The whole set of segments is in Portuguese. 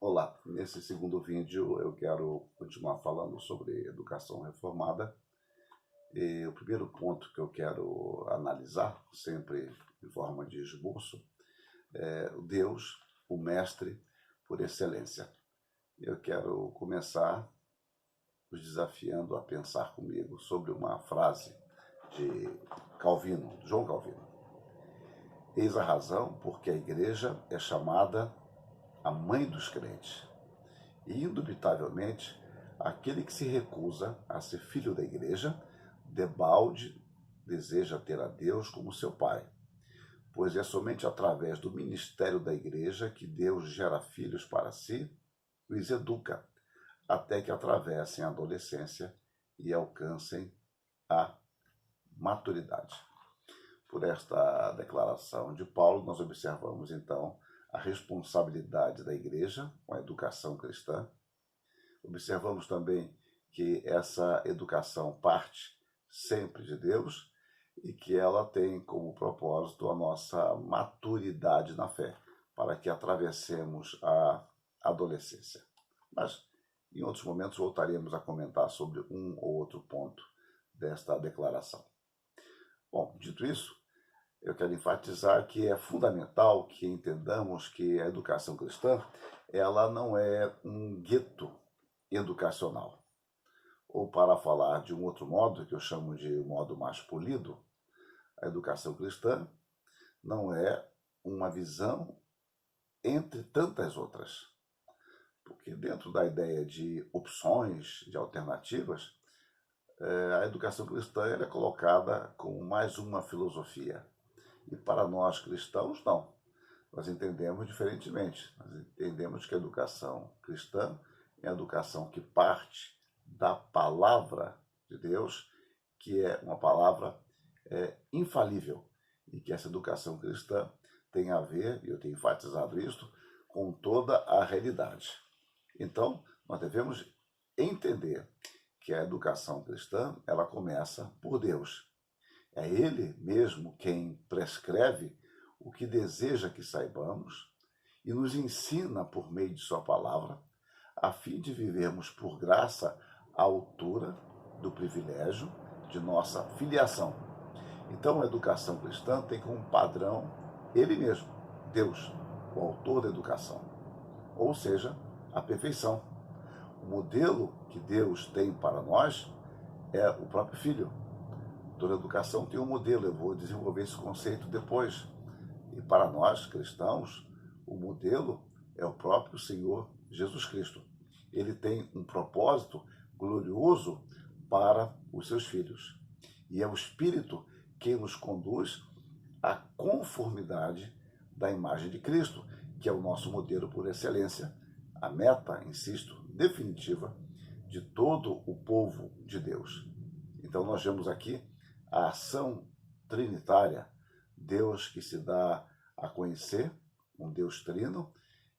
Olá, nesse segundo vídeo eu quero continuar falando sobre educação reformada. E o primeiro ponto que eu quero analisar, sempre em forma de esboço, é o Deus, o Mestre por excelência. Eu quero começar os desafiando a pensar comigo sobre uma frase de Calvino, João Calvino. Eis a razão porque a igreja é chamada a mãe dos crentes. E, indubitavelmente, aquele que se recusa a ser filho da igreja, debalde deseja ter a Deus como seu pai, pois é somente através do ministério da igreja que Deus gera filhos para si e os educa, até que atravessem a adolescência e alcancem a maturidade. Por esta declaração de Paulo, nós observamos, então, a responsabilidade da igreja com a educação cristã. Observamos também que essa educação parte sempre de Deus e que ela tem como propósito a nossa maturidade na fé, para que atravessemos a adolescência. Mas em outros momentos voltaremos a comentar sobre um ou outro ponto desta declaração. Bom, dito isso, eu quero enfatizar que é fundamental que entendamos que a educação cristã ela não é um gueto educacional. Ou, para falar de um outro modo, que eu chamo de modo mais polido, a educação cristã não é uma visão entre tantas outras. Porque dentro da ideia de opções, de alternativas, a educação cristã é colocada como mais uma filosofia. E para nós cristãos, não. Nós entendemos diferentemente. Nós entendemos que a educação cristã é a educação que parte da palavra de Deus, que é uma palavra infalível, e que essa educação cristã tem a ver, e eu tenho enfatizado isso, com toda a realidade. Então, nós devemos entender que a educação cristã ela começa por Deus. É Ele mesmo quem prescreve o que deseja que saibamos e nos ensina por meio de sua palavra, a fim de vivermos por graça à altura do privilégio de nossa filiação. Então, a educação cristã tem como padrão Ele mesmo, Deus, o autor da educação, ou seja, a perfeição. O modelo que Deus tem para nós é o próprio Filho. Toda educação tem um modelo, eu vou desenvolver esse conceito depois. E para nós, cristãos, o modelo é o próprio Senhor Jesus Cristo. Ele tem um propósito glorioso para os seus filhos. E é o Espírito que nos conduz à conformidade da imagem de Cristo, que é o nosso modelo por excelência. A meta, insisto, definitiva de todo o povo de Deus. Então nós vemos aqui a ação trinitária, Deus que se dá a conhecer, um Deus trino,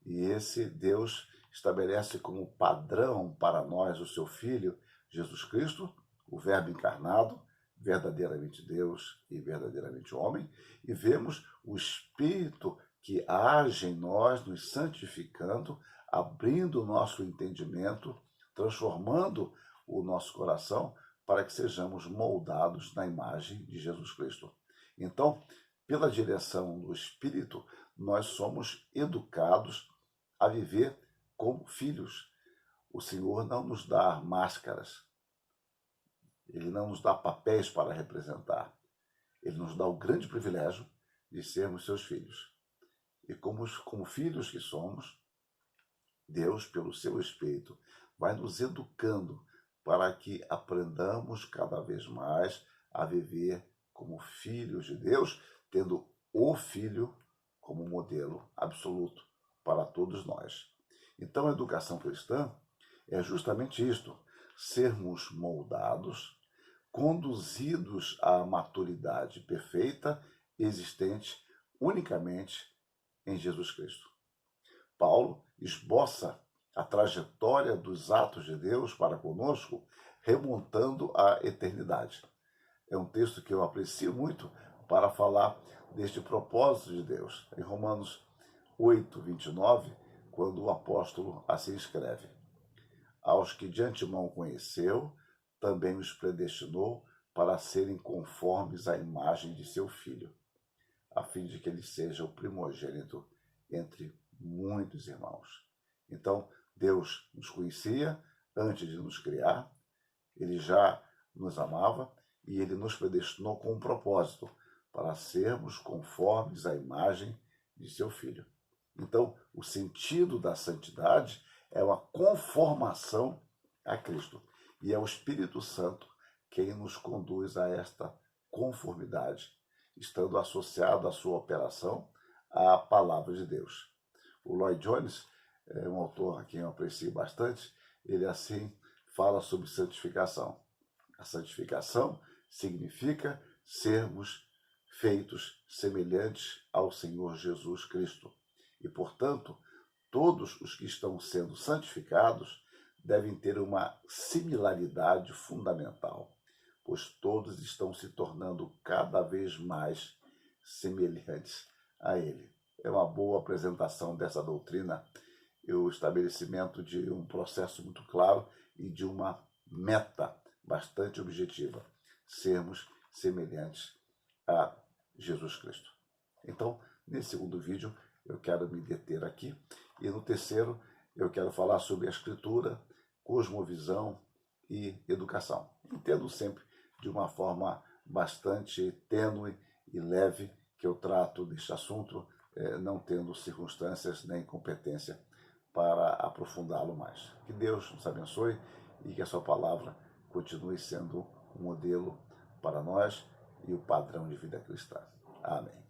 e esse Deus estabelece como padrão para nós o seu Filho, Jesus Cristo, o Verbo encarnado, verdadeiramente Deus e verdadeiramente homem, e vemos o Espírito que age em nós, nos santificando, abrindo o nosso entendimento, transformando o nosso coração para que sejamos moldados na imagem de Jesus Cristo. Então, pela direção do Espírito, nós somos educados a viver como filhos. O Senhor não nos dá máscaras, Ele não nos dá papéis para representar. Ele nos dá o grande privilégio de sermos seus filhos. E como filhos que somos, Deus, pelo seu Espírito, vai nos educando para que aprendamos cada vez mais a viver como filhos de Deus, tendo o Filho como modelo absoluto para todos nós. Então, a educação cristã é justamente isto: sermos moldados, conduzidos à maturidade perfeita existente unicamente em Jesus Cristo. Paulo esboça a trajetória dos atos de Deus para conosco, remontando à eternidade. É um texto que eu aprecio muito para falar deste propósito de Deus. Em Romanos 8, 29, quando o apóstolo assim escreve: aos que de antemão conheceu, também os predestinou para serem conformes à imagem de seu Filho, a fim de que ele seja o primogênito entre muitos irmãos. Então, Deus nos conhecia antes de nos criar, ele já nos amava e ele nos predestinou com um propósito, para sermos conformes à imagem de seu Filho. Então, o sentido da santidade é uma conformação a Cristo. E é o Espírito Santo quem nos conduz a esta conformidade, estando associado à sua operação à palavra de Deus. O Lloyd Jones é um autor a quem eu aprecio bastante, ele assim fala sobre santificação. A santificação significa sermos feitos semelhantes ao Senhor Jesus Cristo. E, portanto, todos os que estão sendo santificados devem ter uma similaridade fundamental, pois todos estão se tornando cada vez mais semelhantes a Ele. É uma boa apresentação dessa doutrina e o estabelecimento de um processo muito claro e de uma meta bastante objetiva: sermos semelhantes a Jesus Cristo. Então, nesse segundo vídeo, eu quero me deter aqui, e no terceiro eu quero falar sobre a escritura, cosmovisão e educação. Entendo sempre de uma forma bastante tênue e leve que eu trato deste assunto, não tendo circunstâncias nem competência para aprofundá-lo mais. Que Deus nos abençoe e que a sua palavra continue sendo um modelo para nós e o padrão de vida cristã. Amém.